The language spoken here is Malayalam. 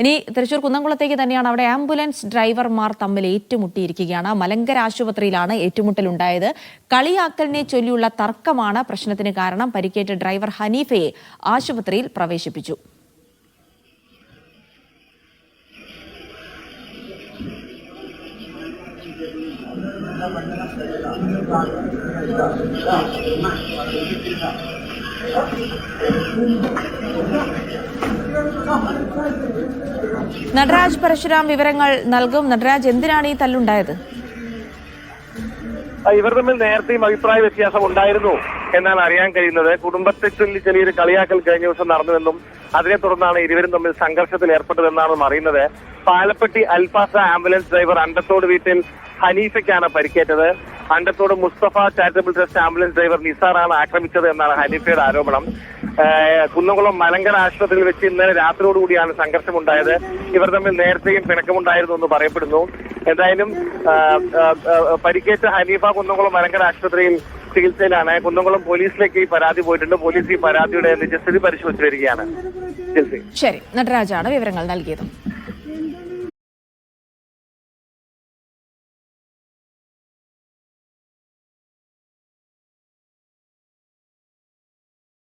ഇനി തൃശൂർ കുന്നംകുളത്തേക്ക് തന്നെയാണ്. അവിടെ ആംബുലൻസ് ഡ്രൈവർമാർ തമ്മിൽ ഏറ്റുമുട്ടിയിരിക്കുകയാണ്. മലങ്കര ആശുപത്രിയിലാണ് ഏറ്റുമുട്ടലുണ്ടായത്. കളിയാക്കലിനെ ചൊല്ലിയുള്ള തർക്കമാണ് പ്രശ്നത്തിന് കാരണം. പരിക്കേറ്റ ഡ്രൈവർ ഹനീഫയെ ആശുപത്രിയിൽ പ്രവേശിപ്പിച്ചു. നടരാജ് പരശുരാം വിവരങ്ങൾ നൽകും. നടരാജ്, എന്തിനാണ് ഈ തല്ലുണ്ടായത്? ഇവർ തമ്മിൽ നേരത്തെയും അഭിപ്രായ വ്യത്യാസം ഉണ്ടായിരുന്നു എന്നാണ് അറിയാൻ കഴിയുന്നത്. കുടുംബത്തെ ചൊല്ലി ചെറിയൊരു കളിയാക്കൽ കഴിഞ്ഞ ദിവസം നടന്നുവെന്നും അതിനെ തുടർന്നാണ് ഇരുവരും തമ്മിൽ സംഘർഷത്തിൽ ഏർപ്പെട്ടതെന്നാണ് അറിയുന്നത്. പാലപ്പെട്ടി അൽഫാസ ആംബുലൻസ് ഡ്രൈവർ അണ്ടത്തോട് വീട്ടിൽ ഹനീഫയ്ക്കാണ് പരിക്കേറ്റത്. Andathode Mustafa charitable trust ambulance driver നിസാറാണ് ആക്രമിച്ചത് എന്നാണ് ഹനീഫയുടെ ആരോപണം. കുന്നംകുളം മലങ്കര ആശുപത്രിയിൽ വെച്ച് ഇന്നലെ രാത്രിയോടുകൂടിയാണ് സംഘർഷമുണ്ടായത്. ഇവർ തമ്മിൽ നേരത്തെയും പിണക്കമുണ്ടായിരുന്നു എന്ന് പറയപ്പെടുന്നു. എന്തായാലും പരിക്കേറ്റ ഹനീഫ കുന്നംകുളം മലങ്കര ആശുപത്രിയിൽ ചികിത്സയിലാണ്. കുന്നംകുളം പോലീസിലേക്ക് ഈ പരാതി പോയിട്ടുണ്ട്. പോലീസ് ഈ പരാതിയുടെ നിജസ്ഥിതി പരിശോധിച്ചു വരികയാണ്. ശരി, നടരാജാണ് വിവരങ്ങൾ നൽകിയത്.